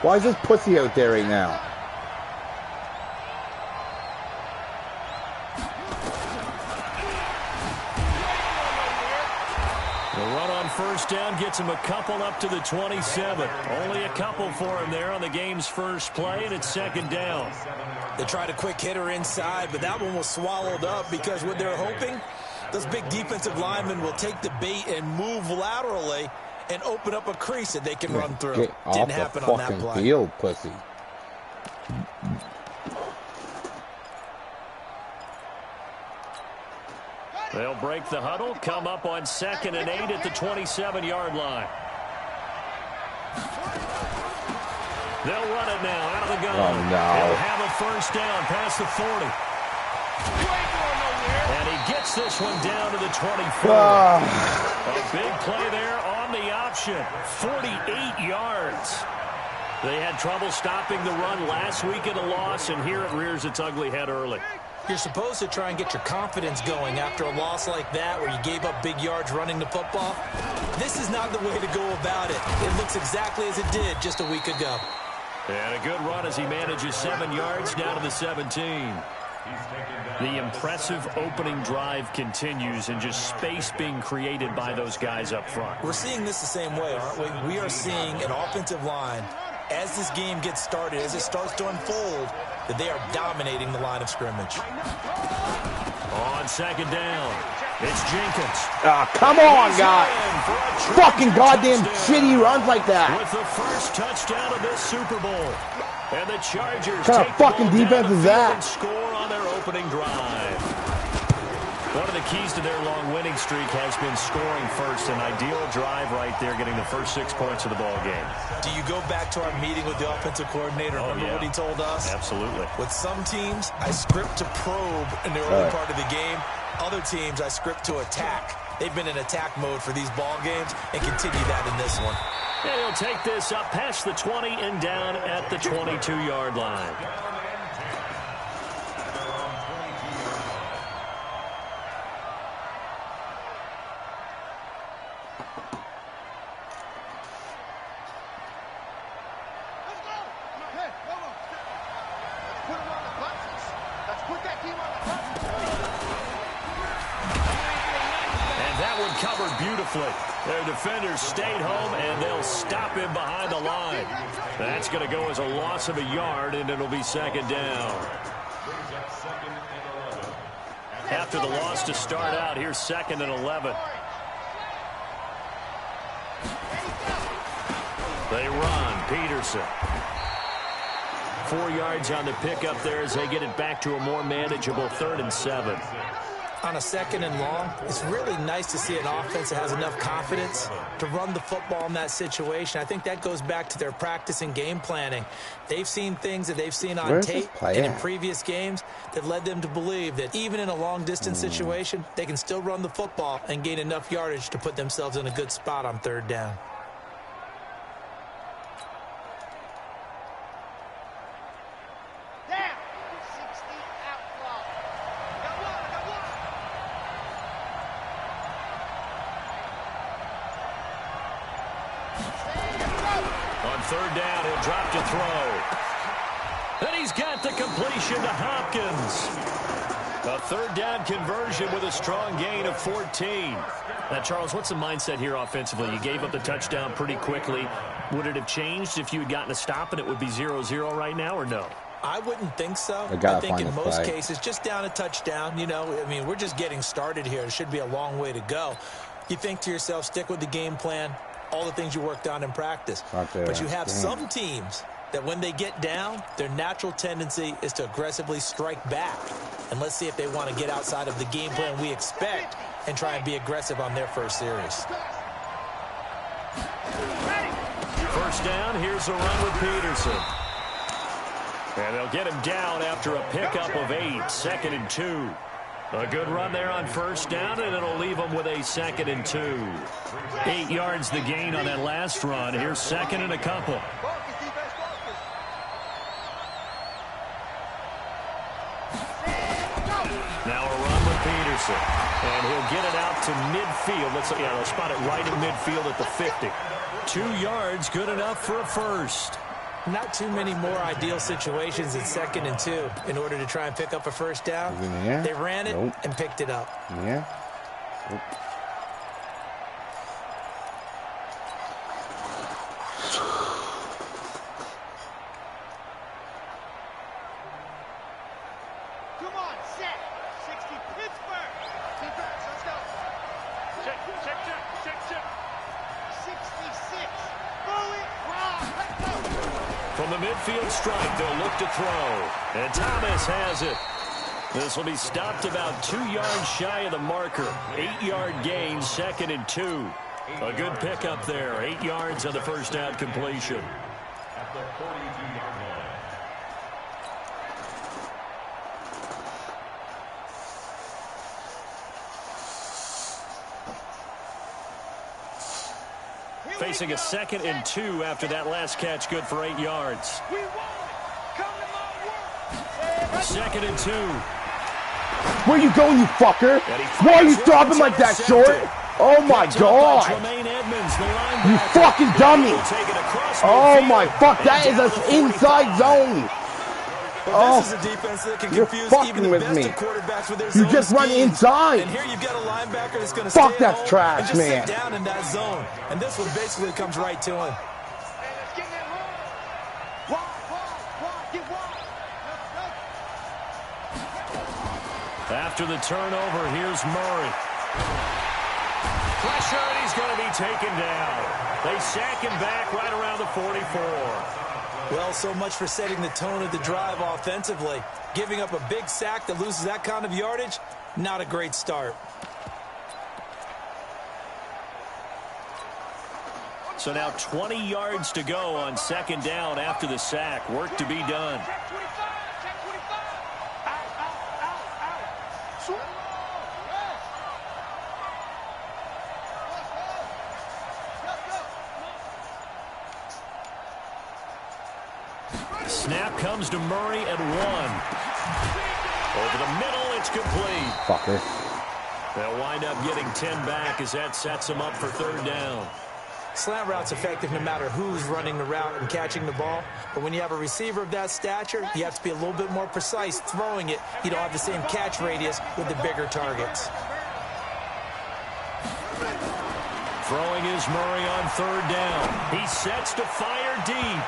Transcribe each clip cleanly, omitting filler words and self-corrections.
Why is this pussy out there right now? The run on first down gets him a couple up to the 27. Only a couple for him there on the game's first play, and it's second down. They tried a quick hitter inside, but that one was swallowed up because what they're hoping, those big defensive linemen will take the bait and move laterally and open up a crease that they can run through. Get off Didn't happen the on that fucking play. field, pussy. They'll break the huddle, come up on 2nd and 8 at the 27-yard line. They'll run it now out of the gun. Oh, no. They'll have a first down past the 40. And he gets this one down to the 24. A big play there on the option. 48 yards. They had trouble stopping the run last week in a loss, and here it rears its ugly head early. You're supposed to try and get your confidence going after a loss like that where you gave up big yards running the football. This is not the way to go about it. It looks exactly as it did just a week ago. And a good run as he manages 7 yards down to the 17. The impressive opening drive continues, and just space being created by those guys up front. We're seeing this the same way, aren't we? We are seeing an offensive line, as this game gets started, as it starts to unfold, that they are dominating the line of scrimmage. On second down, it's Jenkins. Ah, come on, guys. Fucking goddamn shitty runs like that. With the first touchdown of this Super Bowl. And the Chargers What kind take of fucking the ball defense down is the field that? and score on their opening drive. One of the keys to their long winning streak has been scoring first. An ideal drive right there, getting the first 6 points of the ball game. Do you go back to our meeting with the offensive coordinator? Remember what he told us? Absolutely. With some teams, I script to probe in the early part of the game. Other teams, I script to attack. They've been in attack mode for these ball games and continue that in this one. And he'll take this up past the 20 and down at the 22-yard line. Their defenders stayed home, and they'll stop him behind the line. That's going to go as a loss of a yard, and it'll be second down. After the loss to start out, here's 2nd and 11. They run. Peterson. 4 yards on the pickup there as they get it back to a more manageable 3rd and 7. On a 2nd and long, it's really nice to see an offense that has enough confidence to run the football in that situation. I think that goes back to their practice and game planning. They've seen things that they've seen on tape and in previous games that led them to believe that even in a long-distance situation, they can still run the football and gain enough yardage to put themselves in a good spot on 3rd down. Third down, he'll drop to throw. And he's got the completion to Hopkins. A 3rd down conversion with a strong gain of 14. Now, Charles, what's the mindset here offensively? You gave up the touchdown pretty quickly. Would it have changed if you had gotten a stop and it would be 0-0 right now, or no? I wouldn't think so. I think in most cases, just down a touchdown, you know, I mean, we're just getting started here. It should be a long way to go. You think to yourself, stick with the game plan, all the things you worked on in practice. But you have some teams that when they get down, their natural tendency is to aggressively strike back. And let's see if they want to get outside of the game plan we expect and try and be aggressive on their first series. First down, here's a run with Peterson. And they'll get him down after a pickup of 8, 2nd and 2. A good run there on first down, and it'll leave them with a 2nd and 2. 8 yards the gain on that last run. Here's 2nd and a couple. Now a run with Peterson. And he'll get it out to midfield. They'll spot it right in midfield at the 50. 2 yards, good enough for a first. Not too many more ideal situations in 2nd and 2 in order to try and pick up a first down. They ran it and picked it up. Yeah. Nope. Come on, set. 60 Pittsburgh. Defense, let's go. Check. 66. Move it. Let's go. From the midfield strike, they'll look to throw. And Thomas has it. This will be stopped about 2 yards shy of the marker. 8-yard gain, 2nd and 2. A good pickup there. 8 yards on the first down completion. At the 42-yard line. Facing a 2nd and 2 after that last catch, good for 8 yards. 2nd and 2. Where you going, you fucker? Why are you stopping like that, short? Oh my God! You fucking dummy! Oh my fuck! That is an inside zone. Well, this is a defense that can confuse even the best of quarterbacks with their zone. You just run inside. And here you've got a linebacker that's going to fuck that's trash, and just man. sit down in that zone. And this one basically comes right to him. After the turnover, here's Murray. Pressure, and he's going to be taken down. They sack him back right around the 44. Well, so much for setting the tone of the drive offensively. Giving up a big sack that loses that kind of yardage, not a great start. So now 20 yards to go on 2nd down after the sack. Work to be done. Snap comes to Murray at 1. Over the middle, it's complete. Fucker. They'll wind up getting 10 back as that sets them up for 3rd down. Slant route's effective no matter who's running the route and catching the ball. But when you have a receiver of that stature, you have to be a little bit more precise throwing it. You don't have the same catch radius with the bigger targets. Throwing is Murray on 3rd down. He sets to fire deep.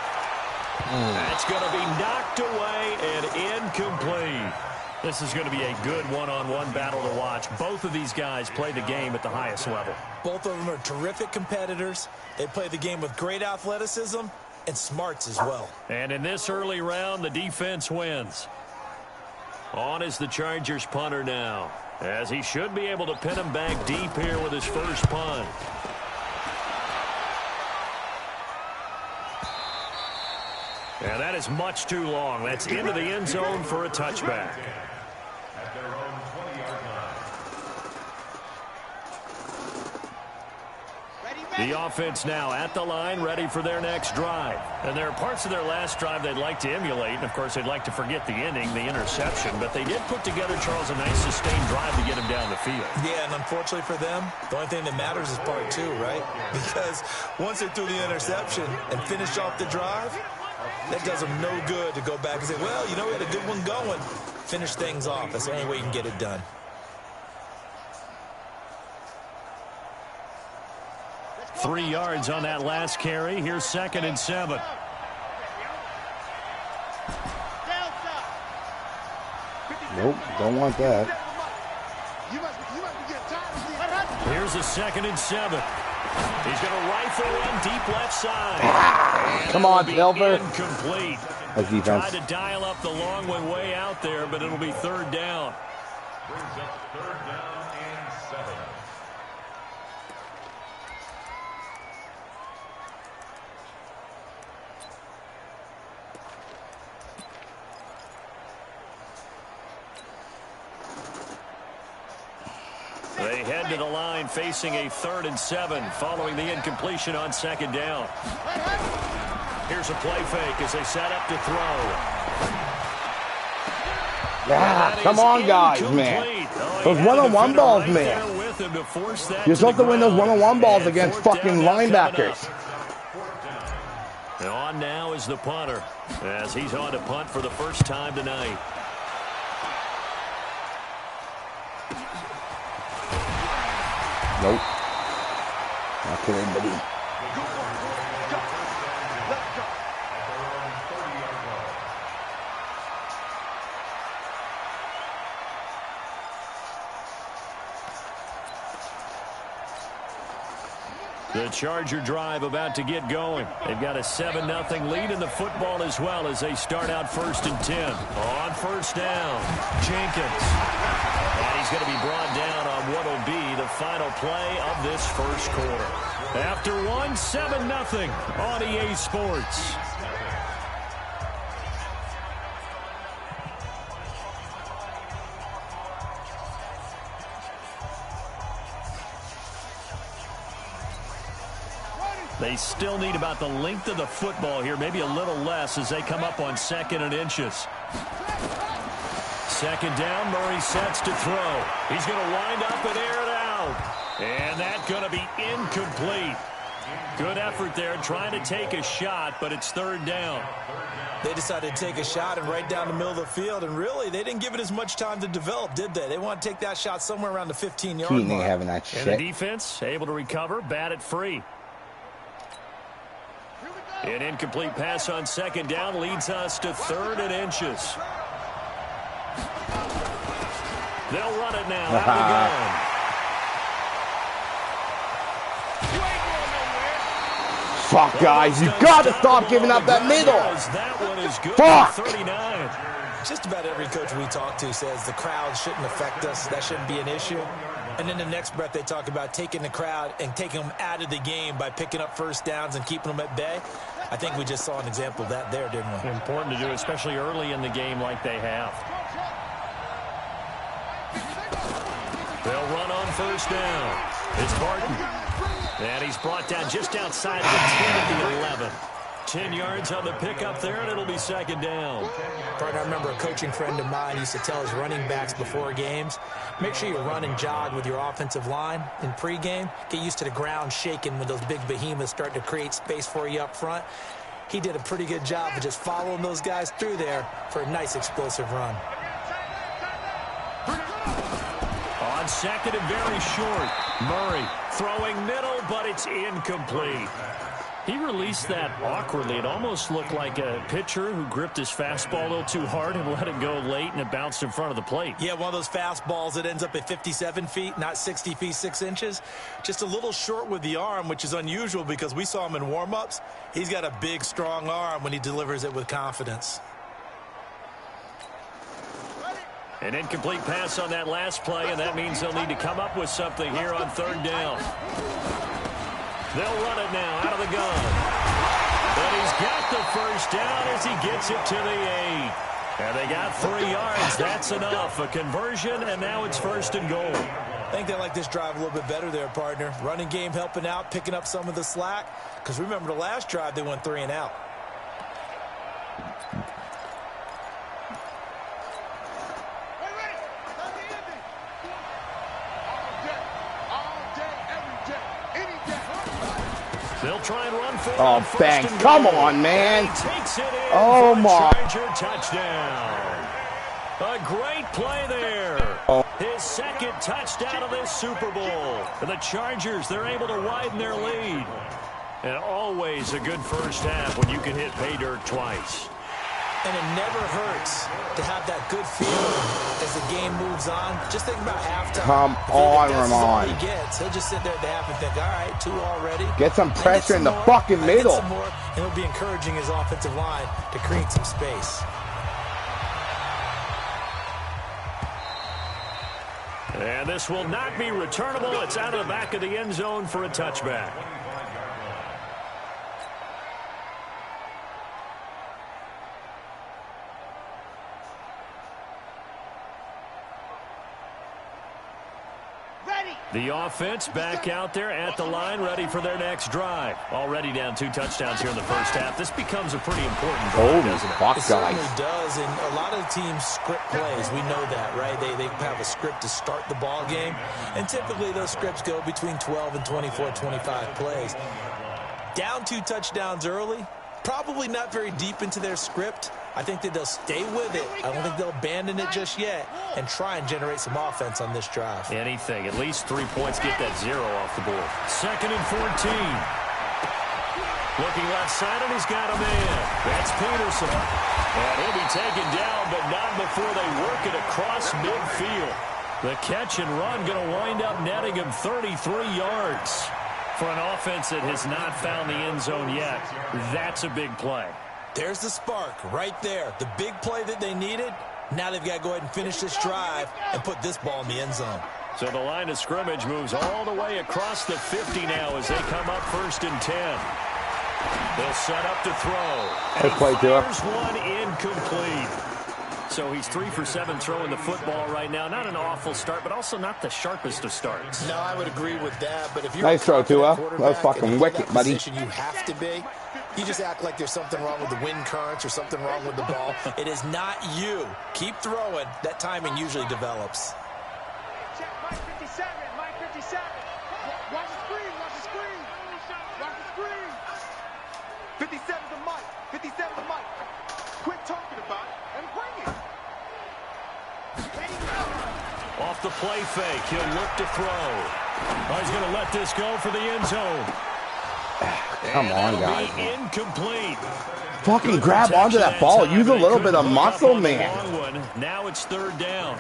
That's going to be knocked away and incomplete. This is going to be a good one-on-one battle to watch. Both of these guys play the game at the highest level. Both of them are terrific competitors. They play the game with great athleticism and smarts as well. And in this early round, the defense wins. On is the Chargers punter now, as he should be able to pin him back deep here with his first punt. And that is much too long. That's into the end zone for a touchback. At their own 20-yard line. The offense now at the line, ready for their next drive. And there are parts of their last drive they'd like to emulate. And, of course, they'd like to forget the ending, the interception. But they did put together, Charles, a nice sustained drive to get him down the field. Yeah, and unfortunately for them, the only thing that matters is part 2, right? Because once they threw the interception and finished off the drive, that does them no good to go back and say, well, you know, we had a good one going. Finish things off. That's the only way you can get it done. Three yards on that last carry. Here's 2nd and 7. Nope, don't want that. Here's a 2nd and 7. He's going to rifle one deep left side. Come on, Silver. Incomplete. Tried to dial up the long one way out there, but it'll be 3rd down. Brings up 3rd down and 7. They head to the line facing a 3rd and 7 following the incompletion on 2nd down. Here's a play fake as they set up to throw. Yeah, come on, guys, man. Those one-on-one balls, man. You're supposed to win those one-on-one balls against fucking linebackers. On now is the punter, as he's on to punt for the first time tonight. Nope. Not kidding, buddy. The Charger drive about to get going. They've got a 7-0 lead in the football as well as they start out 1st and 10. On first down, Jenkins. And he's going to be brought down on what will be the final play of this first quarter. After 7-0 on EA Sports. They still need about the length of the football here, maybe a little less as they come up on 2nd and inches. 2nd down, Murray sets to throw. He's going to wind up and air it out. And that's going to be incomplete. Good effort there trying to take a shot, but it's 3rd down. They decided to take a shot and right down the middle of the field, and really, they didn't give it as much time to develop, did they? They want to take that shot somewhere around the 15-yard mark. Having that shit. And the defense able to recover, bat it free. An incomplete pass on 2nd down leads us to 3rd and inches. They'll run it now out of the gun. Fuck, guys. You got to stop giving up that middle. That one is good. Fuck. 39. Just about every coach we talk to says the crowd shouldn't affect us. That shouldn't be an issue. And in the next breath, they talk about taking the crowd and taking them out of the game by picking up first downs and keeping them at bay. I think we just saw an example of that there, didn't we? Important to do, especially early in the game like they have. They'll run on first down. It's Barton. And he's brought down just outside of the 10 at the 11. 10 yards on the pickup there, and it'll be 2nd down. Partner, I remember a coaching friend of mine used to tell his running backs before games, make sure you run and jog with your offensive line in pregame. Get used to the ground shaking when those big behemoths start to create space for you up front. He did a pretty good job of just following those guys through there for a nice explosive run. On 2nd and very short, Murray throwing middle, but it's incomplete. He released that awkwardly. It almost looked like a pitcher who gripped his fastball a little too hard and let it go late, and it bounced in front of the plate. Yeah, one of those fastballs that ends up at 57 feet, not 60 feet, 6 inches. Just a little short with the arm, which is unusual because we saw him in warm-ups. He's got a big, strong arm when he delivers it with confidence. An incomplete pass on that last play, and that means they'll need to come up with something here on 3rd down. They'll run it now out of the gun. But he's got the first down as he gets it to the 8. And they got 3 yards. That's enough. A conversion, and now it's 1st and goal. I think they like this drive a little bit better there, partner. Running game helping out, picking up some of the slack. Because remember the last drive, they went 3 and out. They'll try and run for it. Oh, bang. Come on, man. Oh, my. Charger touchdown. A great play there. Oh. His 2nd touchdown of this Super Bowl. And the Chargers, they're able to widen their lead. And always a good first half when you can hit pay dirt twice. And it never hurts to have that good feeling as the game moves on. Just think about halftime. Come on, Ramon. He gets. He'll just sit there at the half and think, all right, 2 already. Get some pressure in the fucking middle. Get some more, and he'll be encouraging his offensive line to create some space. And this will not be returnable. It's out of the back of the end zone for a touchback. The offense back out there at the line, ready for their next drive. Already down 2 touchdowns here in the first half. This becomes a pretty important drive, doesn't it? It certainly does, and a lot of teams script plays. We know that, right? They have a script to start the ball game, and typically those scripts go between 12 and 24, 25 plays. Down 2 touchdowns early, Probably not very deep into their script. I think that they'll stay with it. I don't think they'll abandon it just yet and try and generate some offense on this drive. Anything. At least 3 points, get that 0 off the board. 2nd and 14. Looking left side, and he's got a man. That's Peterson. And he'll be taken down, but not before they work it across midfield. The catch and run going to wind up netting him 33 yards. For an offense that has not found the end zone yet, that's a big play. There's the spark right there. The big play that they needed. Now they've got to go ahead and finish this drive and put this ball in the end zone. So the line of scrimmage moves all the way across the 50 now as they come up 1st and 10. They'll set up to throw. Good play, Dilla. Fires one incomplete. So he's 3 for 7 throwing the football right now. Not an awful start, but also not the sharpest of starts. No, I would agree with that. But if you're nice throw, Tua. That was fucking wicked, buddy. You have to be. You just act like there's something wrong with the wind currents or something wrong with the ball. It is not you. Keep throwing. That timing usually develops. Check Mike 57, Mike 57. Watch the screen, watch the screen. Watch the screen. 57's the mic, 57's the mic. Quit talking about it and bring it. There you go. Off the play fake, he'll look to throw. Oh, he's going to let this go for the end zone. Come on, guys. Incomplete. Fucking grab onto that ball. Use a little bit of muscle, man. Now it's 3rd down.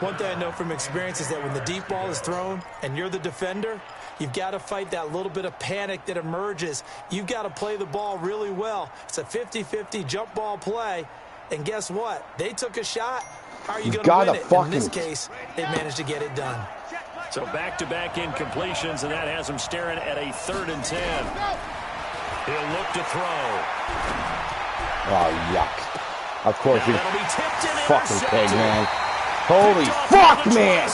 One thing I know from experience is that when the deep ball is thrown and you're the defender, you've got to fight that little bit of panic that emerges. You've got to play the ball really well. It's a 50-50 jump ball play. And guess what? They took a shot. How are you going to win it? In this case, they managed to get it done. So back-to-back incompletions, and that has him staring at a 3rd and 10. He'll look to throw. Oh, yuck. Of course he's fucking pig, man. Holy fuck, man.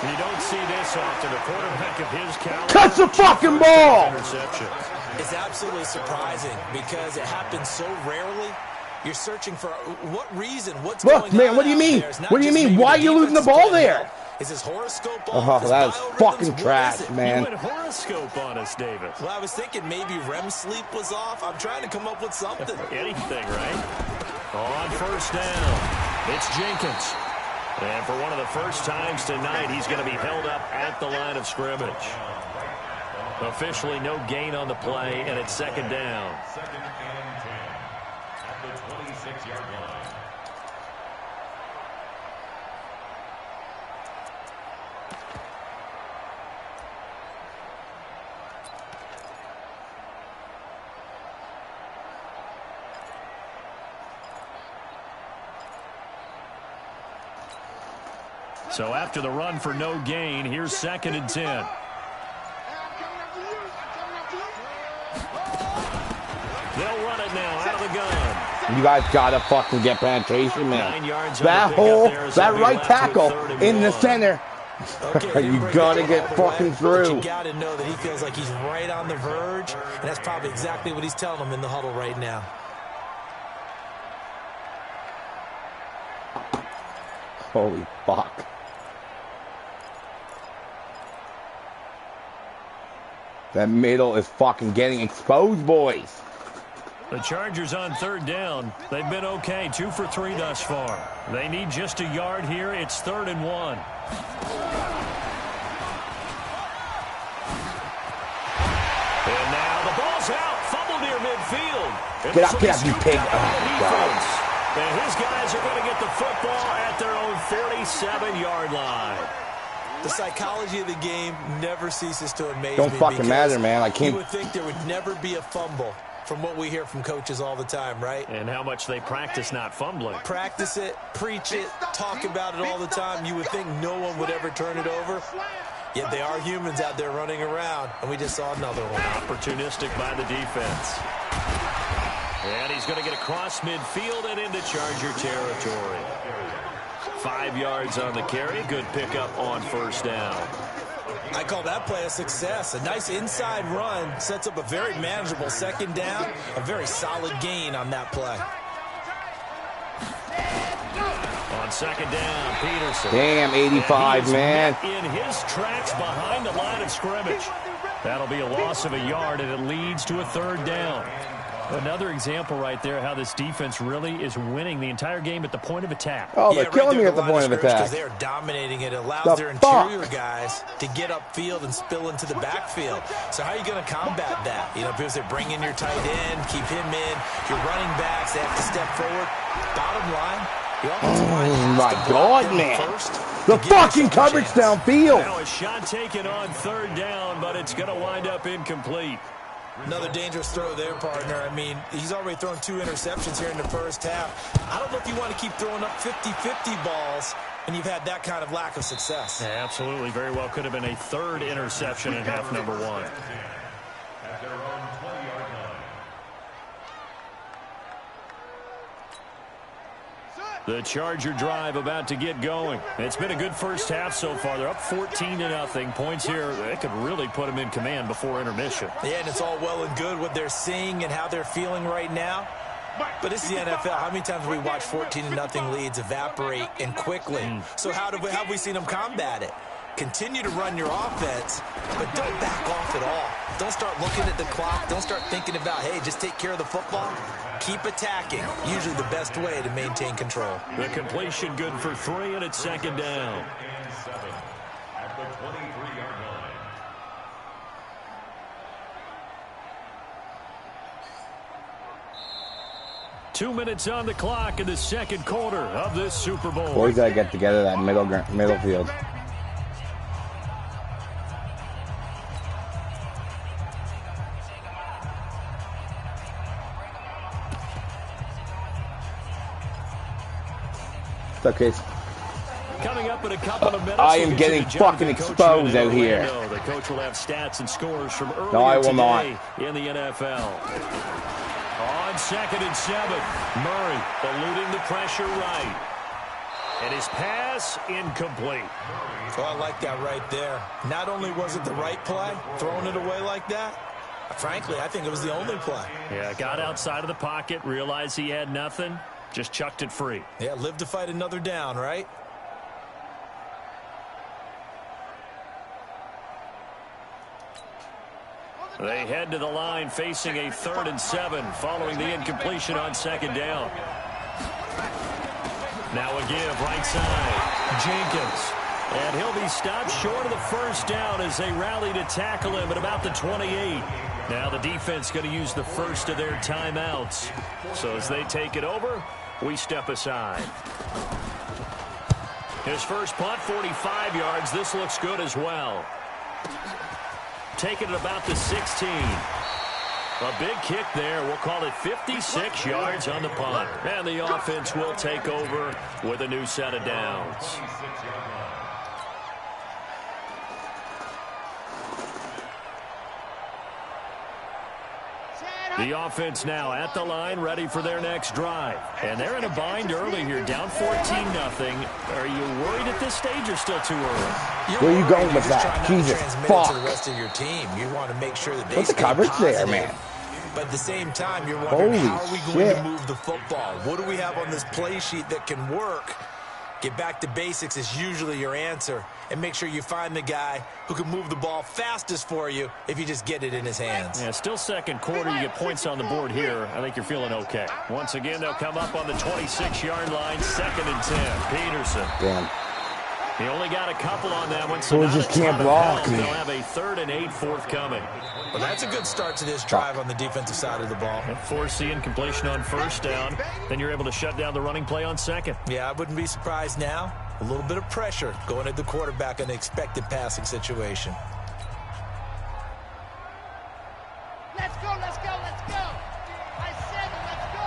You don't see this often. A quarterback of his caliber. Catch the fucking ball. Interception. It's absolutely surprising because it happens so rarely. You're searching for what reason, what's going on. Look, man, what do you mean? What do you mean? Why are you losing the ball there? Is his horoscope on? Oh, that is fucking trash, man. You went horoscope on us, David. Well, I was thinking maybe REM sleep was off. I'm trying to come up with something. Anything, right? On 1st down, it's Jenkins. And for one of the first times tonight, he's going to be held up at the line of scrimmage. Officially no gain on the play, and it's 2nd down. So after the run for no gain, here's 2nd and 10. They'll run it now out of the gun. You guys gotta fucking get penetration, man. That hole, that right tackle in the center. Okay, you gotta get fucking through. You gotta know that he feels like he's right on the verge, and that's probably exactly what he's telling them in the huddle right now. Holy fuck. That middle is fucking getting exposed, boys. The Chargers on 3rd down. They've been okay, 2 for 3 thus far. They need just a yard here. It's 3rd and 1. And now the ball's out. Fumble near midfield. Get out, you pig. Oh, God. And his guys are going to get the football at their own 47-yard line. The psychology of the game never ceases to amaze me. Don't fucking matter, man. I can't. You would think there would never be a fumble from what we hear from coaches all the time, right? And how much they practice not fumbling. Practice it, preach it, talk about it all the time. You would think no one would ever turn it over. Yet they are humans out there running around, and we just saw another one. Opportunistic by the defense. And he's going to get across midfield and into Charger territory. 5 yards on the carry. Good pickup on 1st down. I call that play a success. A nice inside run sets up a very manageable 2nd down. A very solid gain on that play. On 2nd down, Peterson. Damn, 85, man. In his tracks behind the line of scrimmage. That'll be a loss of a yard, and it leads to a third down. Another example right there how this defense really is winning the entire game at the point of attack. Oh, they're killing me at the point of attack. They're dominating it. It allows their interior guys to get upfield and spill into the backfield. So how are you going to combat that? You know, because they bring in your tight end, keep him in. Your running backs, they have to step forward. Bottom line, oh my God, man. The fucking coverage downfield. Now a shot taken on third down, but it's going to wind up incomplete. Another dangerous throw there, partner. I mean, he's already thrown 2 interceptions here in the first half. I don't know if you want to keep throwing up 50-50 balls when you've had that kind of lack of success. Yeah, absolutely. Very well could have been a third interception in half number 1. The Charger drive about to get going. It's been a good first half so far. They're up 14-0. Points here, they could really put them in command before intermission. Yeah, and it's all well and good what they're seeing and how they're feeling right now. But this is the NFL. How many times have we watched 14-0 leads evaporate and quickly? So how have we seen them combat it? Continue to run your offense, but don't back off at all. Don't start looking at the clock. Don't start thinking about, hey, just take care of the football. Keep attacking. Usually the best way to maintain control. The completion good for 3, and it's second down. Two minutes on the clock in the second quarter of this Super Bowl. Boys gotta get together that middle field. Okay. Coming up in a couple of minutes, I am getting fucking exposed out here. The coach will have stats and scores from earlier no, I will not. In the NFL. On 2nd and 7, Murray eluding the pressure right. And his pass incomplete. Oh, I like that right there. Not only was it the right play, throwing it away like that, frankly, I think it was the only play. Yeah, got outside of the pocket, realized he had nothing. Just chucked it free. Yeah, live to fight another down, right? They head to the line facing a 3rd and 7 following the incompletion on 2nd down. Now a give right side. Jenkins. And he'll be stopped short of the first down as they rally to tackle him at about the 28. Now the defense going to use the first of their timeouts. So as they take it over, we step aside. His first punt, 45 yards. This looks good as well. Taking it about the 16. A big kick there. We'll call it 56 yards on the punt. And the offense will take over with a new set of downs. The offense now at the line, ready for their next drive. And they're in a bind early here, down 14-0. Are you worried at this stage or still too early? Where are you going with that? Jesus, fuck. To the rest of your team. You want to make sure that they what's the coverage there, man? But at the same time, you're wondering, holy how are we going to move the football? What do we have on this play sheet that can work? Get back to basics is usually your answer. And make sure you find the guy who can move the ball fastest for you if you just get it in his hands. Yeah, still second quarter. You get points on the board here. I think you're feeling okay. Once again, they'll come up on the 26-yard line, 2nd and 10. Peterson. Damn. He only got a couple on that one, so we just can't block. They'll have a 3rd and 8 forthcoming. Well, that's a good start to this drive on the defensive side of the ball. Force the incompletion on first down. Then you're able to shut down the running play on 2nd. Yeah, I wouldn't be surprised now. A little bit of pressure going at the quarterback in an expected passing situation. Let's go, let's go, let's go. I said let's go.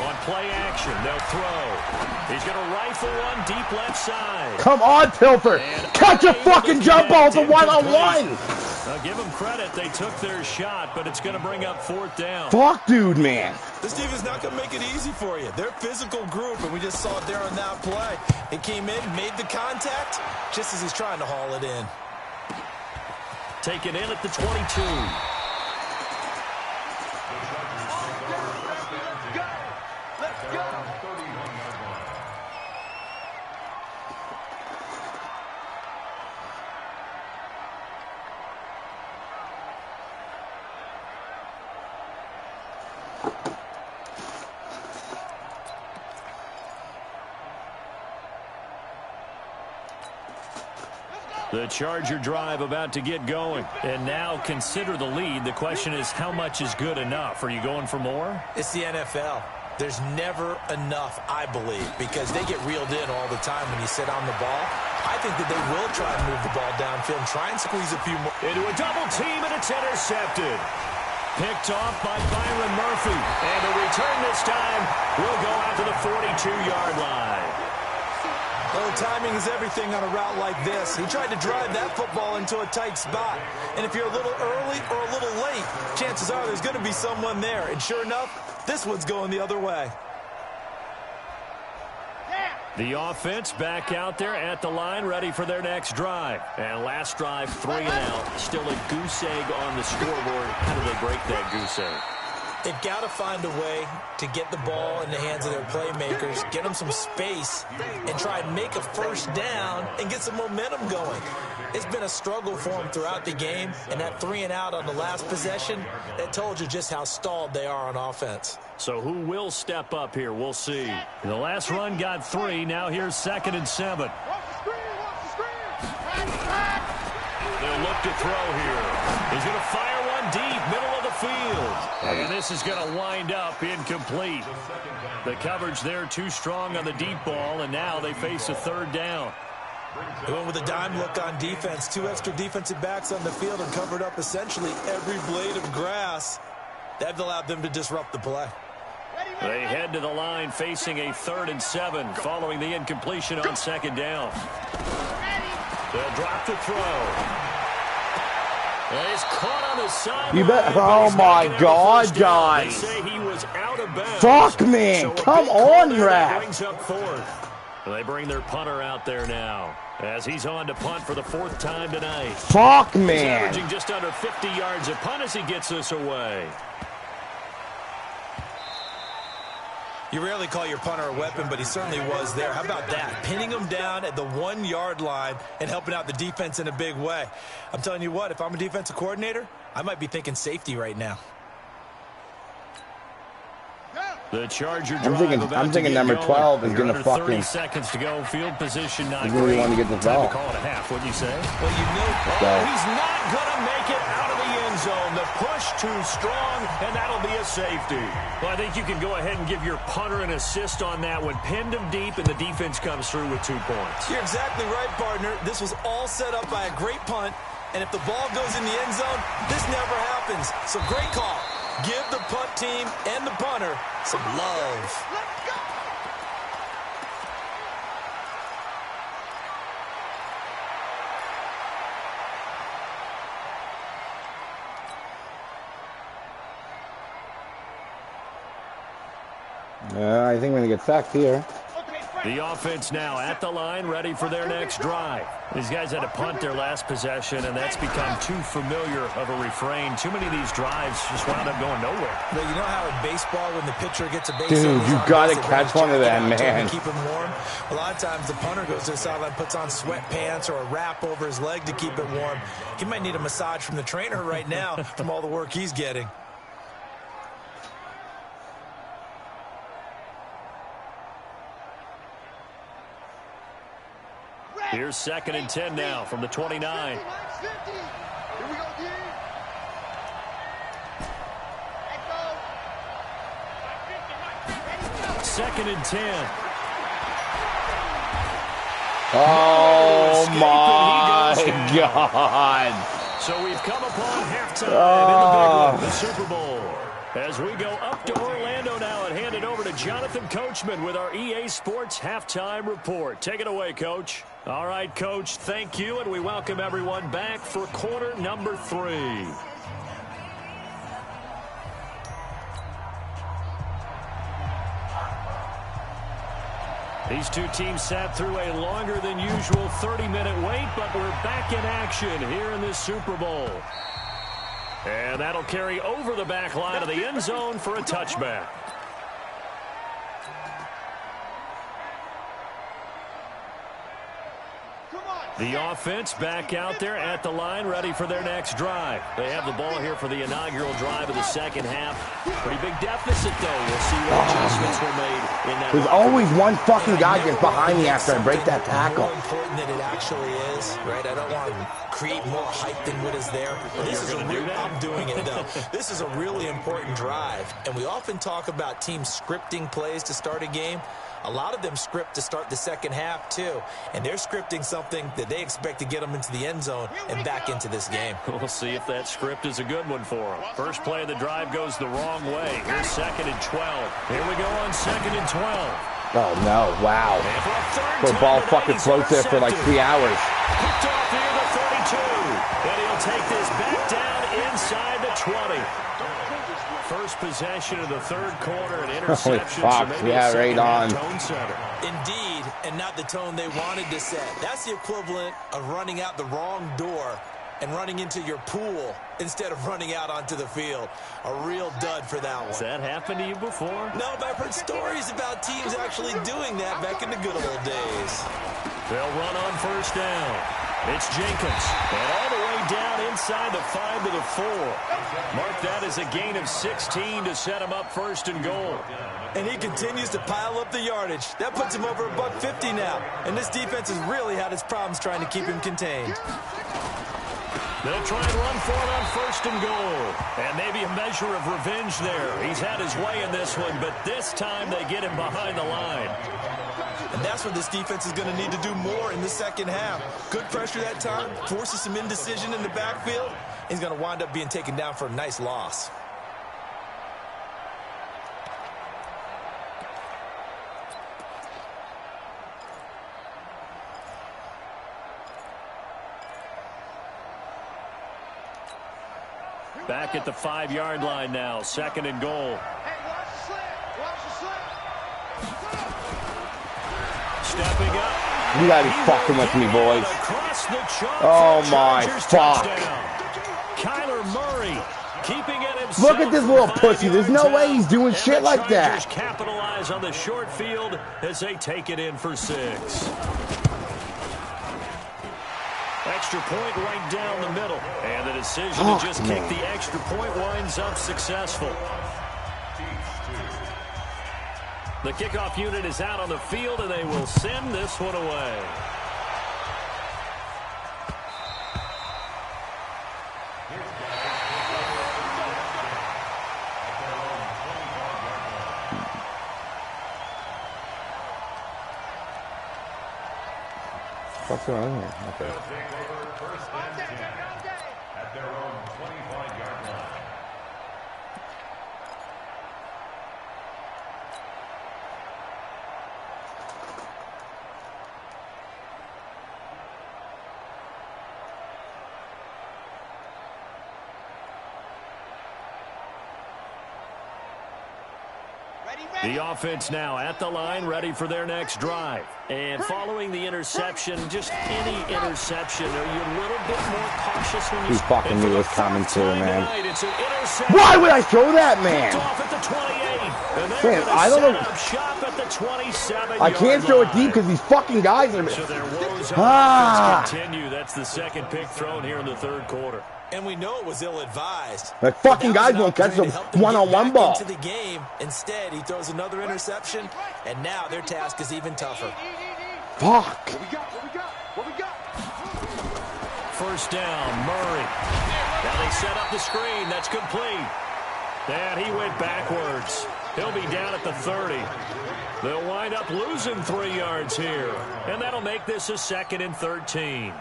On play action, they'll throw. He's going to rifle one deep left side. Come on, Pilfer. Catch a fucking jump ball to 1-on-1. Now give them credit. They took their shot, but it's going to bring up 4th down. Fuck, dude, man. This team is not going to make it easy for you. They're a physical group, and we just saw it there on that play. It came in, made the contact, just as he's trying to haul it in. Taken in at the 22. The Charger drive about to get going. And now consider the lead. The question is, how much is good enough? Are you going for more? It's the NFL. There's never enough, I believe, because they get reeled in all the time when you sit on the ball. I think that they will try and move the ball downfield and try and squeeze a few more. Into a double team, and it's intercepted. Picked off by Byron Murphy. And the return this time will go out to the 42-yard line. Well, timing is everything on a route like this. He tried to drive that football into a tight spot. And if you're a little early or a little late, chances are there's going to be someone there. And sure enough, this one's going the other way. The offense back out there at the line, ready for their next drive. And last drive, 3 and out. Still a goose egg on the scoreboard. How do they break that goose egg? They've got to find a way to get the ball in the hands of their playmakers, get them some space, and try and make a first down and get some momentum going. It's been a struggle for them throughout the game, and that 3 and out on the last possession, that told you just how stalled they are on offense. So who will step up here? We'll see. The last run got 3. Now here's 2nd and 7. They'll look to throw here. He's going to fire one deep, middle of the field. And this is going to wind up incomplete. The coverage there too strong on the deep ball, and now they face a 3rd down. They went with a dime look on defense. 2 extra defensive backs on the field and covered up essentially every blade of grass. That allowed them to disrupt the play. They head to the line facing a 3rd and 7 following the incompletion on 2nd down. They'll drop the throw. He's caught on the sideline. You bet. Oh my God, guys. They say he was out of bounds. Fuck, man. So come on, Rap. Brings up 4th. They bring their punter out there now as he's on to punt for the 4th time tonight. Fuck, man. He's averaging just under 50 yards a punt as he gets this away. You rarely call your punter a weapon, but he certainly was there. How about that? Pinning him down at the 1-yard line and helping out the defense in a big way. I'm telling you what, if I'm a defensive coordinator, I might be thinking safety right now. The Charger I'm thinking number 12 is going to fucking... 30 seconds to go. Field position not great. Really want to get the ball. Time to call it a half, wouldn't you say? Well, you know... he's not going to make it out of the end zone. The push too strong, and that'll be a safety. Well, I think you can go ahead and give your punter an assist on that one. Pinned him deep, and the defense comes through with 2 points. You're exactly right, partner. This was all set up by a great punt, and if the ball goes in the end zone, this never happens. So great call. Give the punt team and the punter some love. Let's go! I think we're going to get sacked here. The offense now at the line, ready for their next drive. These guys had to punt their last possession, and that's become too familiar of a refrain. Too many of these drives just wound up going nowhere. But you know how in baseball, when the pitcher gets a base, dude, you got to catch one of that, man. Keep him warm. A lot of times, the punter goes to the sideline, puts on sweatpants or a wrap over his leg to keep it warm. He might need a massage from the trainer right now from all the work he's getting. Here's 2nd and 10 now from the 29. 2nd and 10. Oh, my God. So we've come upon halftime in the big one, the Super Bowl. As we go up to Orlando now and hand it over to Jonathan Coachman with our EA Sports Halftime Report. Take it away, Coach. All right, Coach, thank you, and we welcome everyone back for quarter number 3. These two teams sat through a longer than usual 30-minute wait, but we're back in action here in this Super Bowl. And that'll carry over the back line of the end zone for a touchback. The offense back out there at the line, ready for their next drive. They have the ball here for the inaugural drive of the second half. Pretty big deficit, though. We'll see what adjustments were made in that. There's always one fucking guy gets behind me after I break that tackle. More important than it actually is, right? I don't want to create more hype than what is there. This is I'm doing it, though. This is a really important drive, and we often talk about teams scripting plays to start a game. A lot of them script to start the second half, too. And they're scripting something that they expect to get them into the end zone and back into this game. We'll see if that script is a good one for them. First play of the drive goes the wrong way. Here's 2nd and 12. Here we go on 2nd and 12. Oh, no. Wow. The ball fucking floats there for like 3 hours. Picked off near the 32. And he'll take this back down inside the 20. First possession of the third quarter, and interception. Holy fuck, yeah, right on. Indeed, and not the tone they wanted to set. That's the equivalent of running out the wrong door and running into your pool instead of running out onto the field. A real dud for that one. Has that happened to you before? No, but I've heard stories about teams actually doing that back in the good old days. They'll run on first down. It's Jenkins, and all the way down inside the 5 to the 4. Mark that as a gain of 16 to set him up 1st and goal. And he continues to pile up the yardage. That puts him over $150 now. And this defense has really had its problems trying to keep him contained. They'll try and run for it on 1st and goal. And maybe a measure of revenge there. He's had his way in this one, but this time they get him behind the line. And that's what this defense is going to need to do more in the second half. Good pressure that time, forces some indecision in the backfield. He's going to wind up being taken down for a nice loss. Back at the 5-yard line now, 2nd and goal. Stepping up. You gotta be fucking with me, boys. Oh my fuck. Kyler Murray keeping it himself. Look at this little pussy. There's no way he's doing shit like that. Capitalize on the short field as they take it in for 6. Extra point right down the middle. And the decision to just kick the extra point winds up successful. The kickoff unit is out on the field, and they will send this one away. What's going on here? Okay. At their own 25-yard line. The offense now at the line, ready for their next drive. And following the interception, just any interception, are you a little bit more cautious when you... He fucking knew his commentary, man. Why would I throw that, man? Man, I don't know. I can't throw it deep because these fucking guys are... Continue. That's the second pick thrown here in the third quarter. And we know it was ill-advised. That fucking guys won't catch the one-on-one ball. Into the game. Instead, he throws another interception, and now their task is even tougher. Fuck. What we got? First down, Murray. Now they set up the screen. That's complete. And he went backwards. He'll be down at the 30. They'll wind up losing 3 yards here. And that'll make this a 2nd and 13.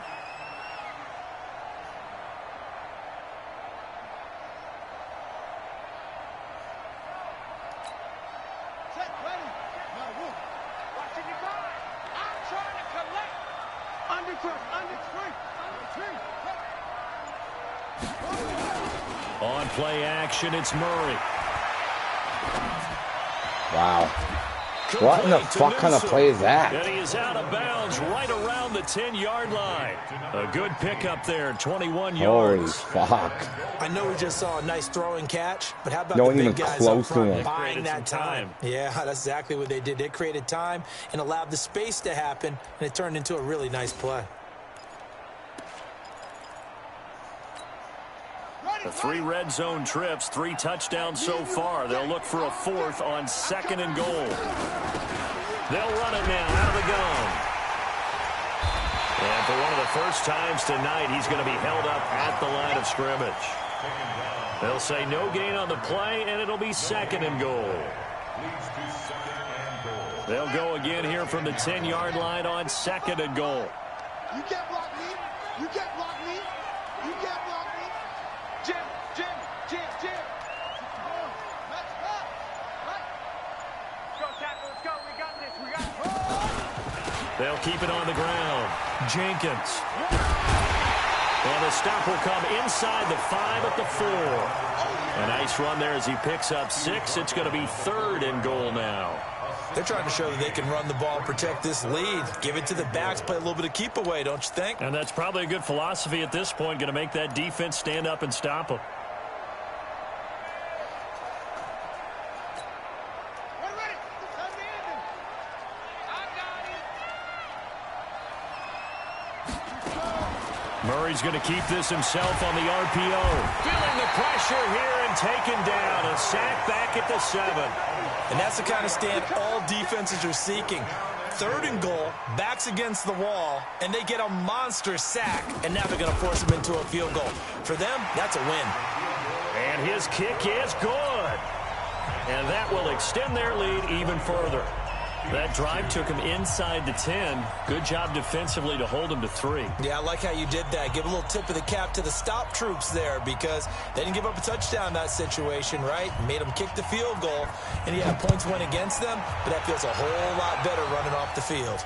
On play action, it's Murray. Wow. What in the fuck kind of play is that? And he is out of bounds right around the 10-yard line. A good pickup there, 21 yards. Holy fuck. I know we just saw a nice throwing catch, but how about no the big guys close up front to him. buying that time? Yeah, that's exactly what they did. They created time and allowed the space to happen, and it turned into a really nice play. The 3 red zone trips, 3 touchdowns so far. They'll look for a 4th on 2nd and goal. They'll run it now out of the gun. And for one of the first times tonight, he's going to be held up at the line of scrimmage. They'll say no gain on the play, and it'll be 2nd and goal. They'll go again here from the 10-yard line on 2nd and goal. You can't block me. You can't block me. You can't block me. Jim. Go, tackle. Let's go. We got this. They'll keep it on the ground. Jenkins. And the stop will come inside the 5 at the 4. A nice run there as he picks up 6. It's going to be 3rd and goal now. They're trying to show that they can run the ball, protect this lead. Give it to the backs, play a little bit of keep away, don't you think? And that's probably a good philosophy at this point, going to make that defense stand up and stop them. Murray's going to keep this himself on the RPO. Feeling the pressure here and taken down. A sack back at the 7. And that's the kind of stand all defenses are seeking. 3rd and goal, backs against the wall, and they get a monster sack. And now they're going to force them into a field goal. For them, that's a win. And his kick is good. And that will extend their lead even further. That drive took him inside the 10. Good job defensively to hold him to 3. Yeah, I like how you did that. Give a little tip of the cap to the stop troops there because they didn't give up a touchdown in that situation, right? Made them kick the field goal. And, yeah, points went against them, but that feels a whole lot better running off the field.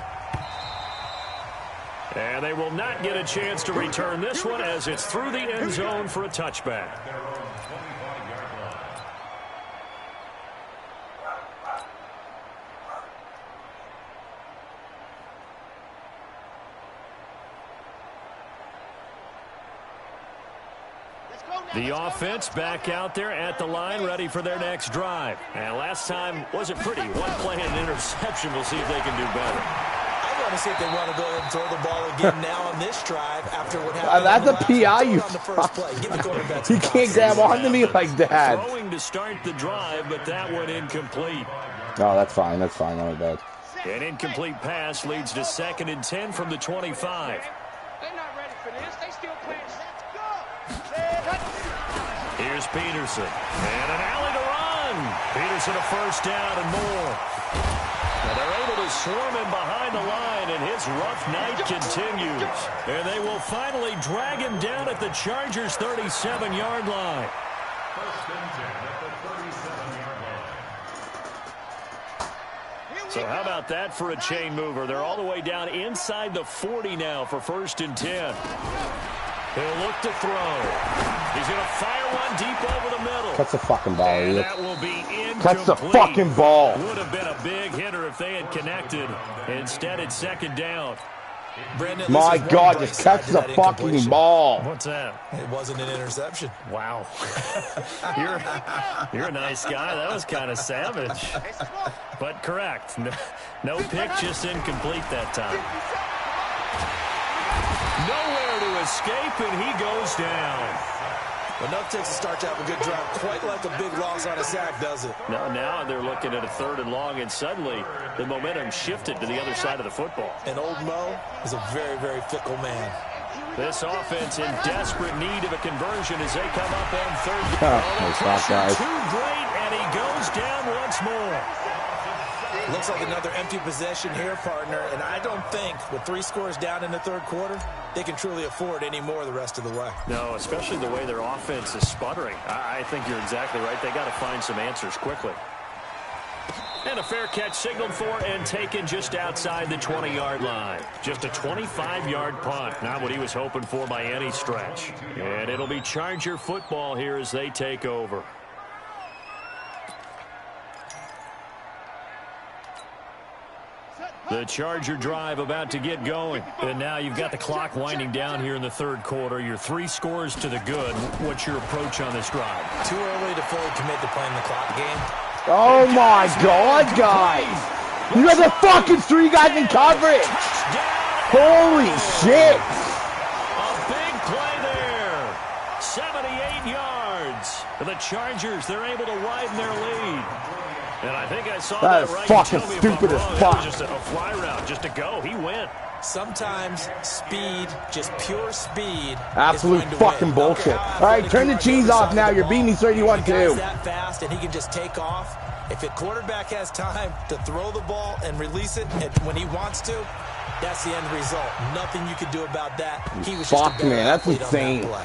And they will not get a chance to return this one as it's through the end zone for a touchback. The offense back out there at the line, ready for their next drive. And last time wasn't pretty. One play and an interception. We'll see if they can do better. I want to see if they want to go ahead and throw the ball again now on this drive after what happened. That's a PI, you fuck. You can't grab onto me like that. Throwing to start the drive, but that one incomplete. Oh, that's fine. That's fine. Not bad. An incomplete pass leads to 2nd and 10 from the 25. They're not ready for this. They still playing. Let's go. Here's Peterson. And an alley to run. Peterson a first down and more. And they're able to swarm him behind the line, and his rough night continues. And they will finally drag him down at the Chargers' 37-yard line. So how about that for a chain mover? They're all the way down inside the 40 now for 1st and 10. He'll look to throw. He's going to fire one deep over the middle. Catch the fucking ball, and idiot. that will be incomplete. Catch the fucking ball. Would have been a big hitter if they had connected. Instead, it's 2nd down. Brandon, my God, just catch the fucking ball. What's that? It wasn't an interception. Wow. You're a nice guy. That was kind of savage. But correct. No pick, just incomplete that time. Nowhere to escape, and he goes down. Enough takes to start to have a good drive. Quite like a big loss on a sack, does it? Now they're looking at a 3rd and long, and suddenly the momentum shifted to the other side of the football. And old Mo is a very, very fickle man. This offense in desperate need of a conversion as they come up on 3rd. Guys. Too great, and he goes down once more. Looks like another empty possession here, partner. And I don't think, with 3 scores down in the 3rd quarter, they can truly afford any more the rest of the way. No, especially the way their offense is sputtering. I think you're exactly right. They got to find some answers quickly. And a fair catch signaled for and taken just outside the 20-yard line. Just a 25-yard punt. Not what he was hoping for by any stretch. And it'll be Charger football here as they take over. The Charger drive about to get going. And now you've got the clock winding down here in the 3rd quarter. Your 3 scores to the good. What's your approach on this drive? Too early to fully commit to playing the clock game. Oh my God, guys! You got the fucking 3 guys in coverage! Holy shit! A big play there. 78 yards. The Chargers, they're able to widen their lead. And I think I saw that that right. Fucking stupid as fuck. It was just a fly route, just to go. He went. Sometimes speed, just pure speed. Absolute fucking bullshit. All right, turn the cheese off now. You're beating me 31-2. That fast, and he can just take off. If a quarterback has time to throw the ball and release it when he wants to, that's the end result. Nothing you could do about that. He was just a better man, that's athlete on that insane. play.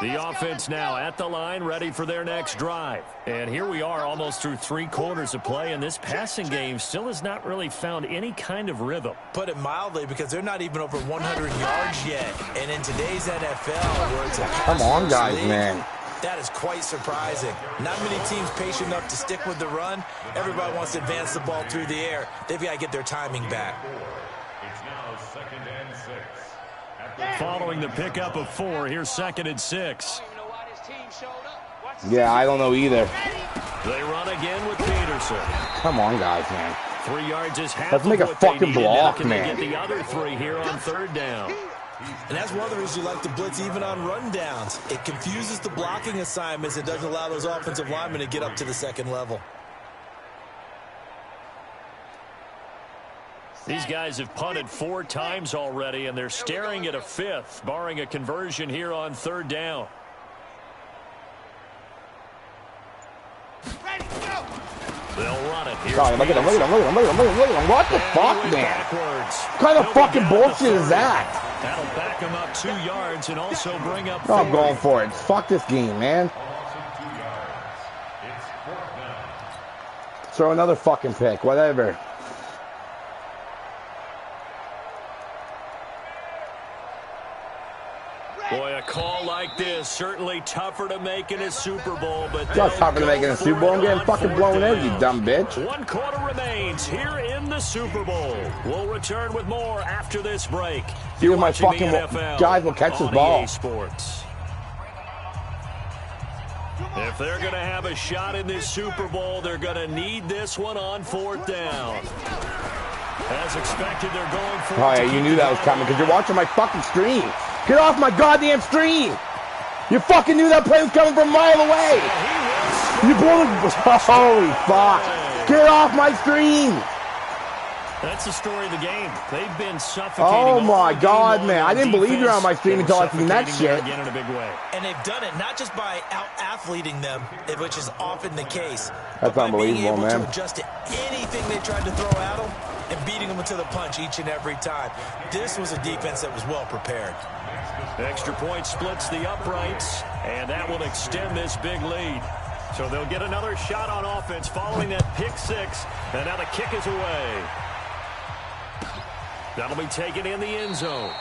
The offense now at the line, ready for their next drive. And here we are almost through 3 quarters of play, and this passing game still has not really found any kind of rhythm. Put it mildly, because they're not even over 100 yards yet. And in today's NFL, where it's a Come on, guys, league, man. that is quite surprising. Not many teams patient enough to stick with the run. Everybody wants to advance the ball through the air. They've got to get their timing back. It's now 2nd and 6. Following the pickup of 4, here's 2nd and 6. Yeah, I don't know either. They run again with Peterson. Come on, guys, man. 3 yards is half Let's make a of what they fucking needed. block, Now can man. they get the other 3 here on 3rd down? And that's one of the reasons you like to blitz even on rundowns. It confuses the blocking assignments. It doesn't allow those offensive linemen to get up to the 2nd level. These guys have punted 4 times already, and they're staring at a 5th, barring a conversion here on 3rd down. They'll run it. Here's God, look at him, look at him, look at him, look at him, look at him. What the fuck, man? backwards. What kind of fucking bullshit is that? That'll back him up 2 yards and also bring up Oh, I'm 40. going for it. Fuck this game, man. Throw another fucking pick, whatever. Boy, a call like this, certainly tougher to make in a Super Bowl, but It's not tougher to make in a Super Bowl. I'm getting fucking blown out, you dumb bitch. 1 quarter remains here in the Super Bowl. We'll return with more after this break. Few of my Watching the fucking NFL guys will catch this on ball. EA Sports. If they're going to have a shot in this Super Bowl, they're going to need this one on 4th down. As expected, they're going for it. Oh, yeah, you knew that was coming because you're watching my fucking stream. Get off my goddamn stream. You fucking knew that play was coming from a mile away. You blew it. Holy fuck. Get off my stream. That's the story of the game. They've been suffocating. Oh my all God, game man. long I didn't believe you were on my stream and until I seen that suffocating shit. again in a big way. And they've done it not just by out-athleting them, which is often the case. That's but by being unbelievable, able man. to adjust to anything they tried to throw at them and beating them to the punch each and every time. This was a defense that was well prepared. Extra point splits the uprights, and that will extend this big lead. So they'll get another shot on offense following that pick 6, and now the kick is away. That'll be taken in the end zone.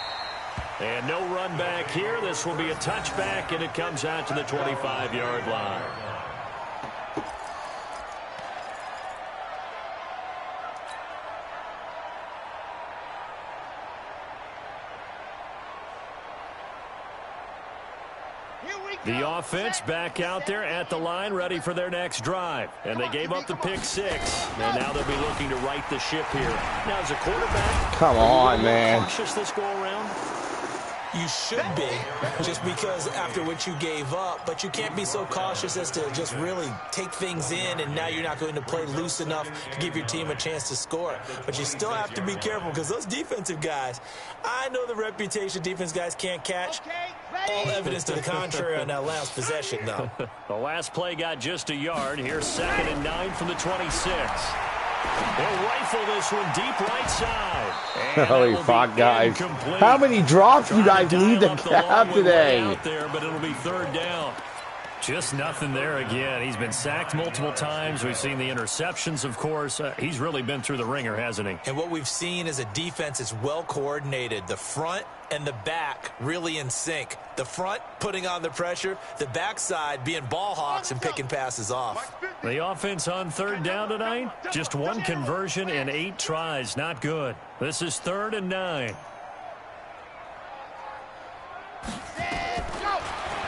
And no run back here. This will be a touchback, and it comes out to the 25-yard line. The offense back out there at the line, ready for their next drive. And they gave up the pick 6, and now they'll be looking to right the ship here. Now, as a quarterback, Come on, man. cautious this go around? You should be, just because after what you gave up, but you can't be so cautious as to just really take things in, and now you're not going to play loose enough to give your team a chance to score. But you still have to be careful, because those defensive guys, I know the reputation defense guys can't catch. All evidence to the contrary on that last possession, though. The last play got just a yard. Here's 2nd and 9 from the 26. They'll rifle this one deep right side. And Holy that'll fuck, be guys. incomplete. How many drops you Trying guys need to dial up the long have one way today? out there, but it'll be 3rd down. Just nothing there again. He's been sacked multiple times. We've seen the interceptions, of course. He's really been through the ringer, hasn't he? And what we've seen is a defense that's well coordinated. The front and the back really in sync. The front putting on the pressure, the backside being ball hawks and picking passes off. The offense on 3rd down tonight, just 1 conversion and 8 tries. Not good. This is 3rd and 9.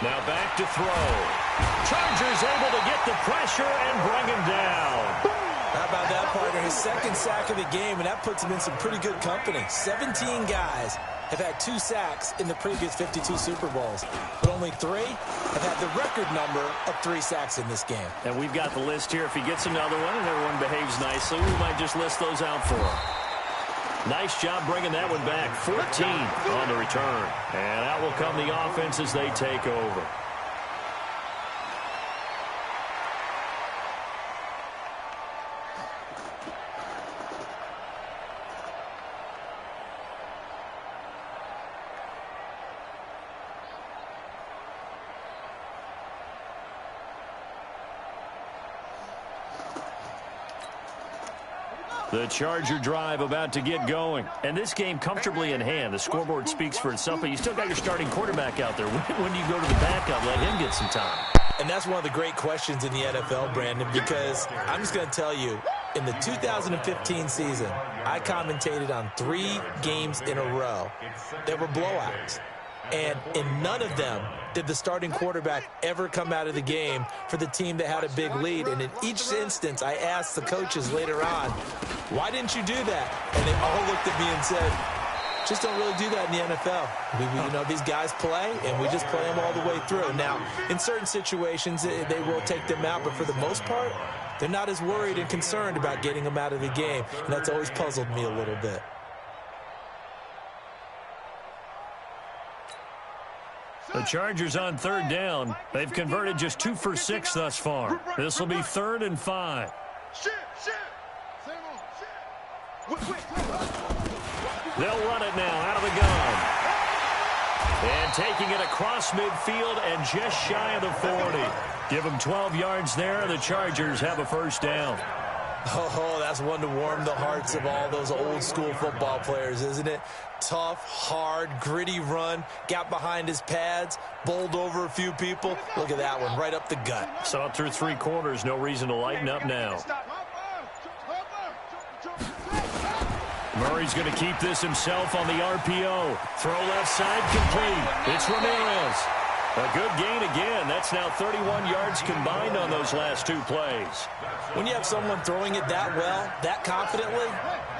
Now back to throw. Chargers able to get the pressure and bring him down. How about that, partner? His second sack of the game, and that puts him in some pretty good company. 17 guys have had 2 sacks in the previous 52 Super Bowls, but only 3 have had the record number of 3 sacks in this game. And we've got the list here. If he gets another one and everyone behaves nicely, we might just list those out for him. Nice job bringing that one back. 14 on the return. And out will come the offense as they take over. The Charger drive about to get going. And this game comfortably in hand. The scoreboard speaks for itself, but you still got your starting quarterback out there. When do you go to the backup? Let him get some time. And that's one of the great questions in the NFL, Brandon, because I'm just going to tell you, in the 2015 season, I commentated on 3 games in a row that were blowouts. And in none of them did the starting quarterback ever come out of the game for the team that had a big lead. And in each instance, I asked the coaches later on, why didn't you do that? And they all looked at me and said, just don't really do that in the NFL. You know, these guys play, and we just play them all the way through. Now, in certain situations, they will take them out, but for the most part, they're not as worried and concerned about getting them out of the game. And that's always puzzled me a little bit. The Chargers on 3rd down. They've converted just 2 for 6 thus far. This will be 3rd and 5. They'll run it now out of the gun. And taking it across midfield and just shy of the 40. Give them 12 yards there. The Chargers have a first down. Oh, that's one to warm the hearts of all those old-school football players, isn't it? Tough, hard, gritty run, got behind his pads, bowled over a few people. Look at that one, right up the gut. Saw it through 3 quarters, no reason to lighten up now. Murray's going to keep this himself on the RPO. Throw left side complete. It's Ramirez. A good gain again. That's now 31 yards combined on those last 2 plays. When you have someone throwing it that well, that confidently,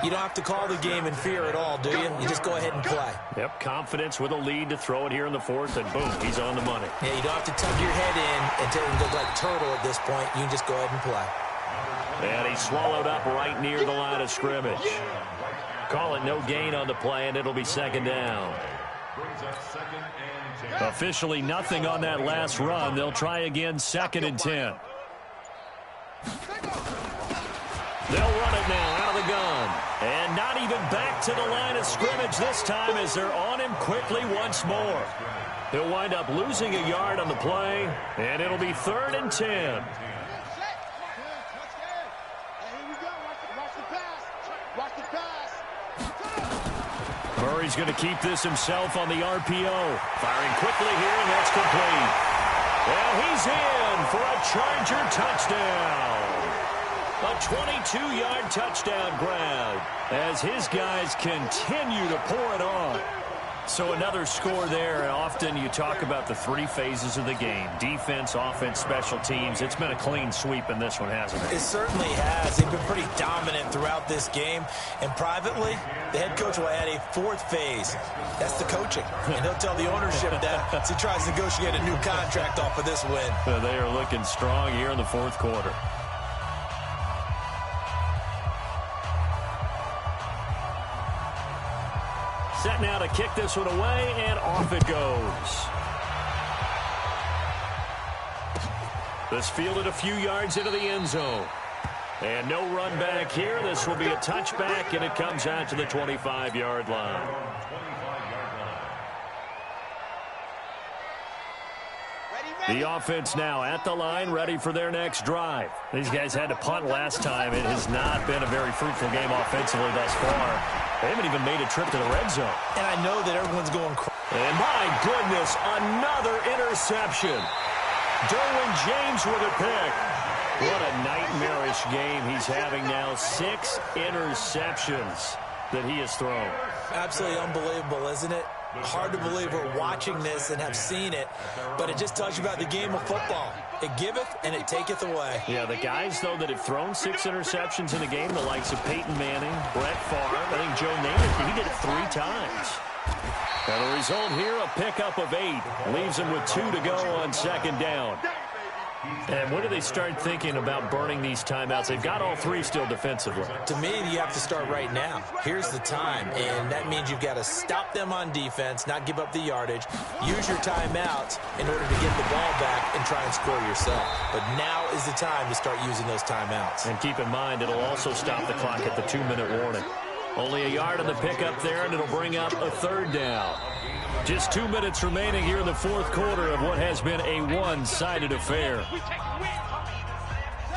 you don't have to call the game in fear at all, do you? You just go ahead and play. Yep, confidence with a lead to throw it here in the 4th, and boom, he's on the money. Yeah, you don't have to tuck your head in and go like turtle at this point. You can just go ahead and play. And he's swallowed up right near the line of scrimmage. Call it no gain on the play, and it'll be 2nd down. Officially nothing on that last run. They'll try again, 2nd and 10. They'll run it now out of the gun. And not even back to the line of scrimmage this time as they're on him quickly once more. He'll wind up losing a yard on the play, and it'll be 3rd and 10. Murray's going to keep this himself on the RPO. Firing quickly here, and that's complete. Well, he's in for a Charger touchdown. A 22-yard touchdown grab as his guys continue to pour it on. So another score there, and often you talk about the 3 phases of the game. Defense, offense, special teams. It's been a clean sweep in this one, hasn't it? It certainly has. They've been pretty dominant throughout this game. And privately, the head coach will add a 4th phase. That's the coaching. And he'll tell the ownership that as he tries to negotiate a new contract off of this win. They are looking strong here in the 4th quarter. Set now to kick this one away, and off it goes. This fielded a few yards into the end zone. And no run back here. This will be a touchback, and it comes out to the 25-yard line. The offense now at the line, ready for their next drive. These guys had to punt last time. It has not been a very fruitful game offensively thus far. They haven't even made a trip to the red zone. And I know that everyone's going crazy. And my goodness, another interception. Derwin James with a pick. What a nightmarish game he's having now. 6 interceptions that he has thrown. Absolutely unbelievable, isn't it? Hard to believe we're watching this and have seen it, but it just tells you about the game of football. It giveth and it taketh away. Yeah, the guys, though, that have thrown 6 interceptions in the game, the likes of Peyton Manning, Brett Favre, I think Joe Namath, he did it 3 times. And the result here, a pickup of 8. Leaves them with 2 to go on 2nd down. And when do they start thinking about burning these timeouts? They've got all 3 still defensively. To me, you have to start right now. Here's the time, and that means you've got to stop them on defense, not give up the yardage, use your timeouts in order to get the ball back and try and score yourself. But now is the time to start using those timeouts. And keep in mind, it'll also stop the clock at the 2-minute warning. Only a yard on the pickup there, and it'll bring up a 3rd down. Just 2 minutes remaining here in the 4th quarter of what has been a one-sided affair.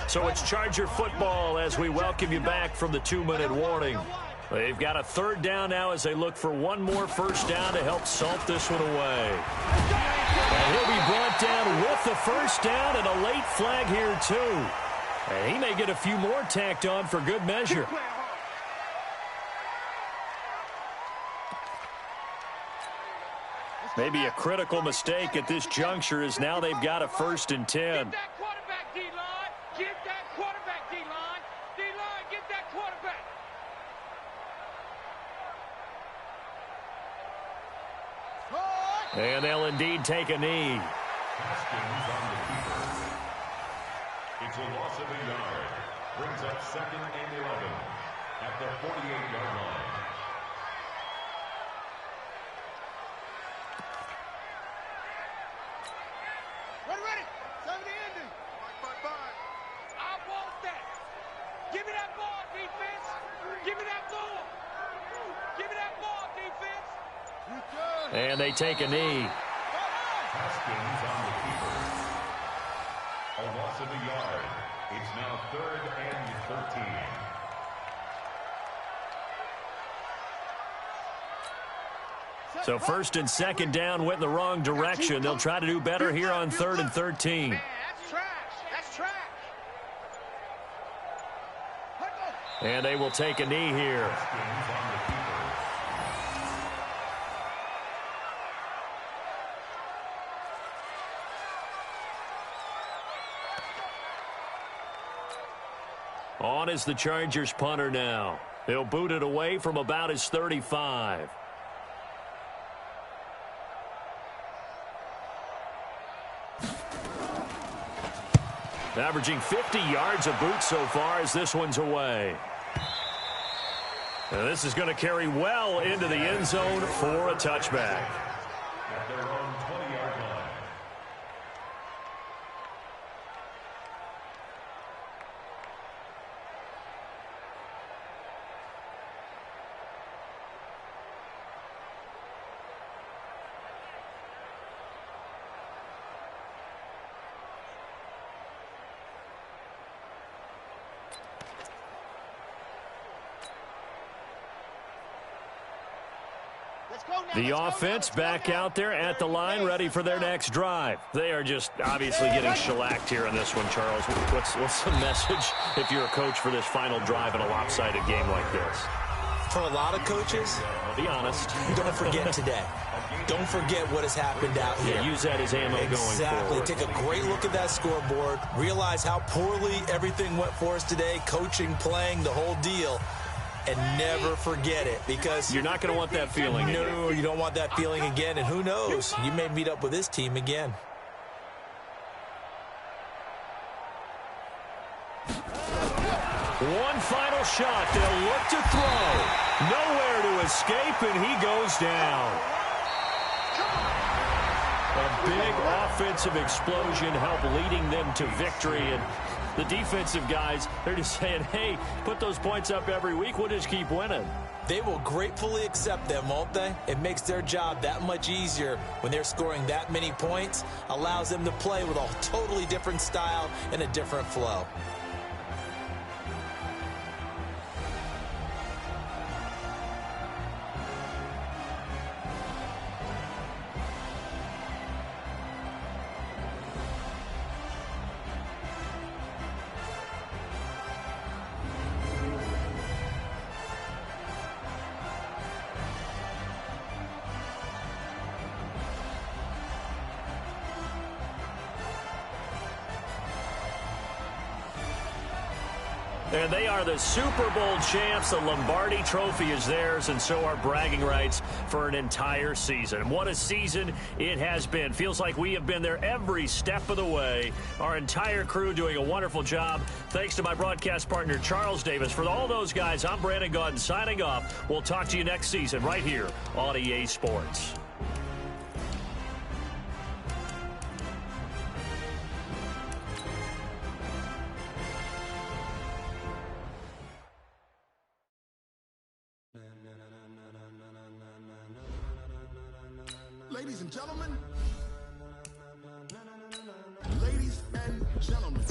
So it's Charger football as we welcome you back from the 2-minute warning. They've got a 3rd down now as they look for one more 1st down to help salt this one away. And he'll be brought down with the 1st down and a late flag here too. And he may get a few more tacked on for good measure. Maybe a critical mistake at this juncture is now they've got a 1st and 10. Get that quarterback, D-line. Get that quarterback, D-line. D-line, get that quarterback. And they'll indeed take a knee. Haskins on the keeper. It's a loss of a yard. Brings up 2nd and 11 at the 48-yard line. Ready. 70 ending. Bye. I want that. Give me that ball, defense. Give me that ball. Give me that ball, defense. And they take a knee. Haskins on the keeper. A loss of a yard. It's now 3rd and 13. So 1st and 2nd down went in the wrong direction. They'll try to do better here on 3rd and 13. Man, that's trash. That's trash. And they will take a knee here. Haskins on the keeper. On is the Chargers punter now. He'll boot it away from about his 35. Averaging 50 yards a boot so far as this one's away. And this is going to carry well into the end zone for a touchback. At their own 20-yard line. The offense back out there at the line, ready for their next drive. They are just obviously getting shellacked here in this one, Charles. What's the message if you're a coach for this final drive in a lopsided game like this? For a lot of coaches, Be honest. don't forget today. Don't forget what has happened out here. Use that as ammo going Exactly. forward. Take a great look at that scoreboard. Realize how poorly everything went for us today. Coaching, playing, the whole deal. And never forget it, because You're not going to want that feeling again. no, you don't want that feeling again. And who knows? You may meet up with this team again. One final shot. They'll look to throw. Nowhere to escape, and he goes down. A big offensive explosion helped leading them to victory. And the defensive guys, they're just saying, hey, put those points up every week. We'll just keep winning. They will gratefully accept them, won't they? It makes their job that much easier when they're scoring that many points. Allows them to play with a totally different style and a different flow. And they are the Super Bowl champs. The Lombardi Trophy is theirs, and so are bragging rights for an entire season. What a season it has been. Feels like we have been there every step of the way. Our entire crew doing a wonderful job. Thanks to my broadcast partner, Charles Davis. For all those guys, I'm Brandon Gaudin signing off. We'll talk to you next season right here on EA Sports. Ladies and gentlemen, ladies and gentlemen,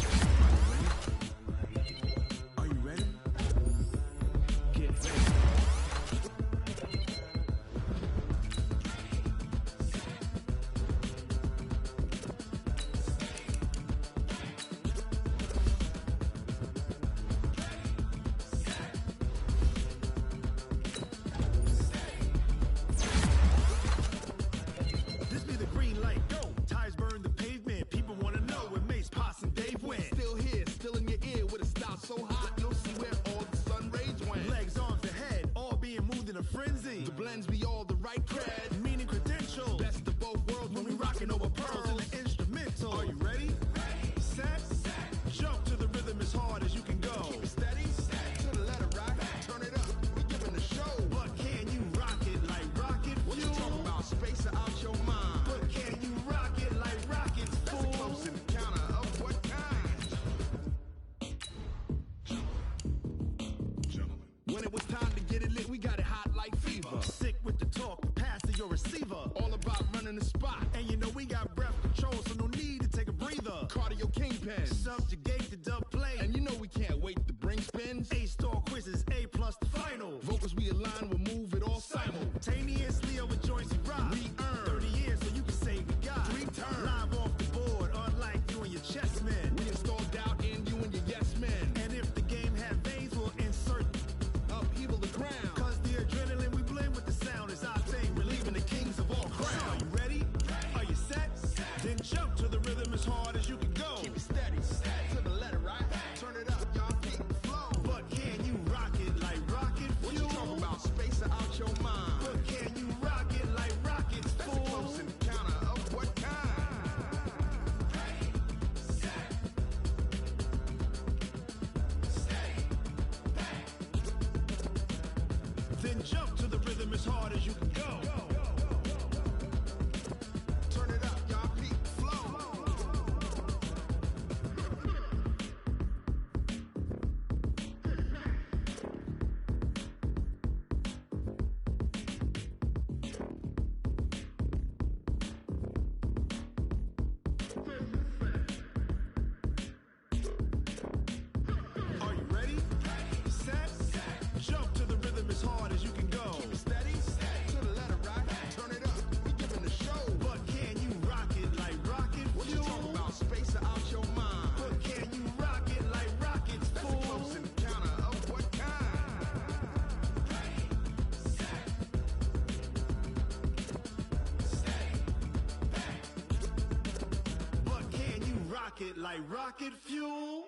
are you ready? Get ready. Subjugate the dub play. And you know we can't wait to bring spins. A-star quizzes, A+ the final. Vocals we align, we'll move it all simultaneously over joints we rock. We earn 30 years so you can say we got 3 turns. Live off the board, unlike you and your chess men. We install doubt in you and your yes men. And if the game had veins, we'll insert upheaval the crown. Cause the adrenaline we blend with the sound is our thing. Relieving the kings of all crowns. Are you ready? Are you set? Then jump to the rhythm as hard as you can go. Keep it steady. To the letter, right? Turn it up, y'all keep it flow. But can you rock it like rocket fuel? What you talking about? Space out your mind. But can you rock it like rockets, fool? That's a close encounter of what kind? Ready, set, stay, back. Then jump to the rhythm as hard as you can go. Turn it up, y'all keep it flow. Are you ready? Set, jump to the rhythm as hard as you can go. Keep it steady, to the letter, right? Turn it up, we giving the show. But can you rock it like rocket fuel? What you talking about? Space out your mind. But can you rock it like rockets, fool? That's a close encounter of what kind? Ready, set, stay, back. But can you rock it like rocket fuel?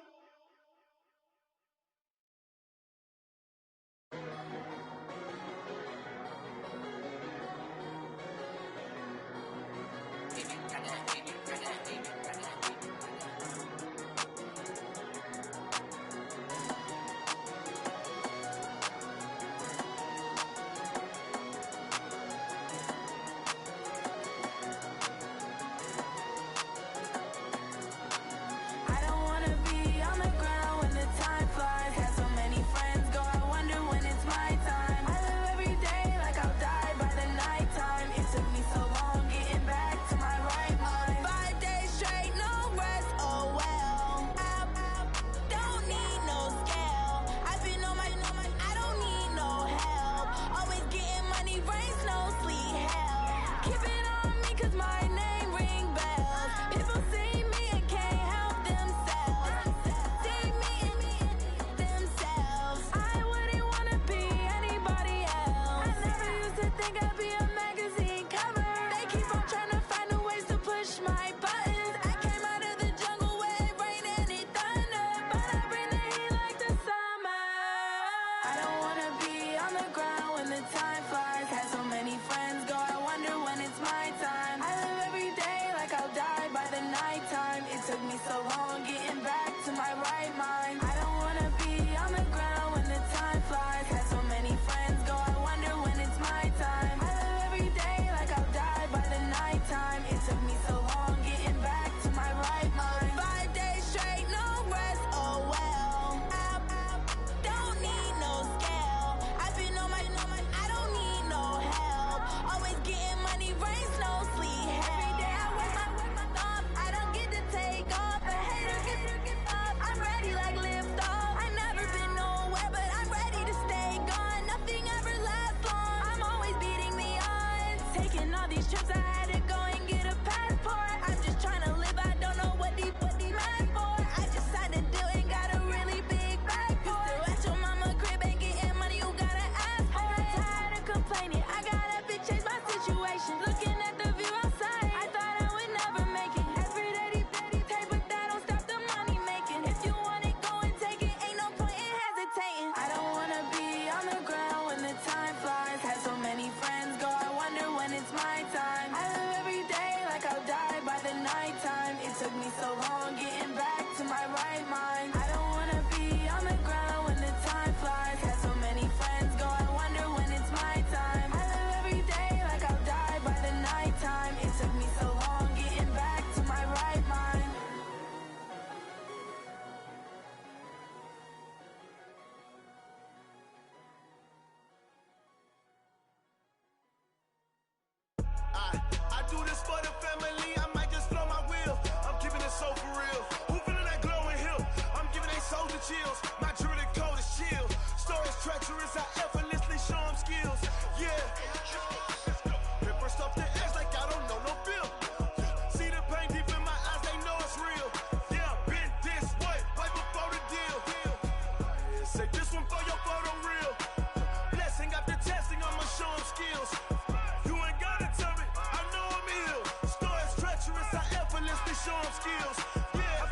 I don't wanna be on the ground when the time flies. Had so many friends go, I wonder when it's my time. I live every day like I'll die by the nighttime. It took me so long getting back to my right mind. 5 days straight, no rest, oh well. I don't need no scale. I've been on my, I don't need no help. Always getting money, rains, no sleet, hell. Keep it on me cause my name ring bells. People see me and can't help themselves. See me and themselves. I wouldn't wanna be anybody else. I never used to think I'd be a magazine cover. They keep on trying to find new ways to push my buttons. I came out of the jungle where it rained and it thunder, but I bring the heat like the summer. skills. Yeah,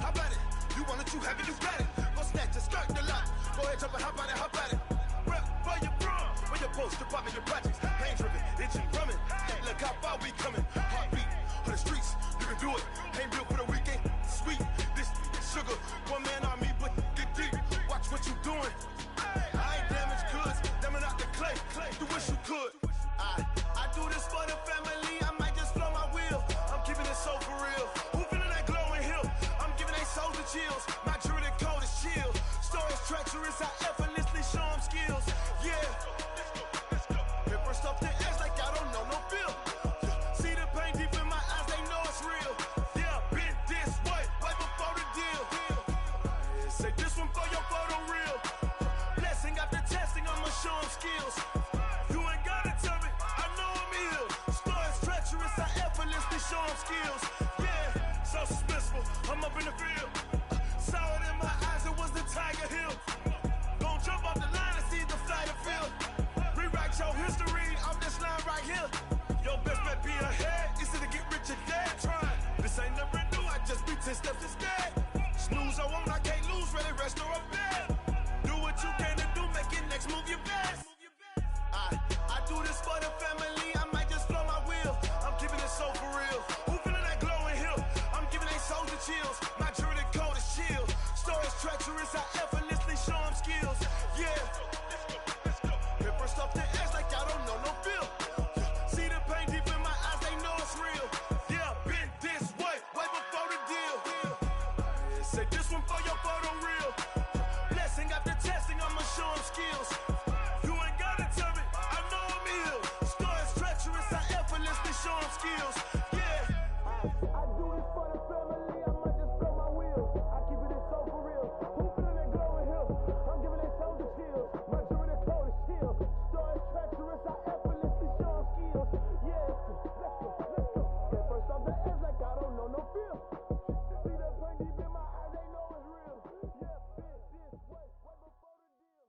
how about it? You want it, you have it, you got it. Go snatch it, skirt the lot. Go ahead, jump it, hop at it. Rep where you from, where you post, department, your projects. Pain driven, itching, drumming. Look how far we coming. Heartbeat on the streets, you can do it. Ain't built for the weekend, sweet. This sugar, one man army, but get deep. Watch what you doing. I ain't damaged goods, damn it out the clay. You wish you could. I do this for the family. I might just blow my wheel. I'm keeping it so for real. Who feeling that glowing hill? I'm giving they souls the chills. My jewelry code is chill. Stories treacherous, I effortlessly show them skills. Yeah. Paper stuff the edge like I don't know no feel. See the pain deep in my eyes, they know it's real. Yeah, been this way, right before the deal. Say this one for your photo real. Blessing after testing, I'ma show them skills. You ain't gotta tell me, I know I'm ill. Stories treacherous, I effortlessly show them skills. Yeah, so suspenseful, I'm up in the field. Saw it in my eyes, it was the Tiger Hill. Gon' jump off the line and see the flight of field. Rewrite your history off this line right here. Your best bet be ahead, easy to get rich or dead trying. This ain't never new, I just be 10 steps instead. Snooze I won't, I can't lose, ready, rest or a bed. Do what you can to do, make it next move your best. I do this for the family, I might just blow my wheel. I'm keeping it so for real. Who feeling that glowing hill? I'm giving they souls the chills. My jewelry code is chill. Stories treacherous, I effortlessly show them skills. Yeah. Paper stuff the edge like I don't know no feel. See the pain deep in my eyes, they know it's real. Yeah, been this way, way before the deal. Say this one for your photo real. Blessing after testing, I'ma show them skills. You ain't gotta tell me, I know I'm ill. Stories treacherous, I effortlessly show them skills. Yeah. I do this for the family, I might just blow my wheel. I keep it so for real. Who feeling that glowing hill? I'm giving they souls the chills. My jewelry code is chill. Stories treacherous, I effortlessly show them skills. Yeah, let's go. Get first off the edge like I don't know no feel. See that pain deep in my eyes, they know it's real. Yeah, been this way, way before the deal.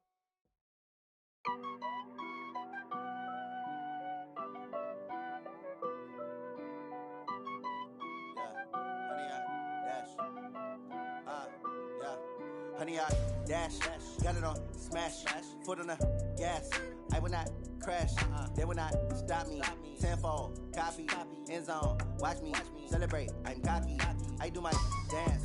Honey, I dash, got it on smash, foot on the gas. I will not crash, they will not stop me. Tenfold, copy, end zone, watch me celebrate. I'm cocky, I do my dance.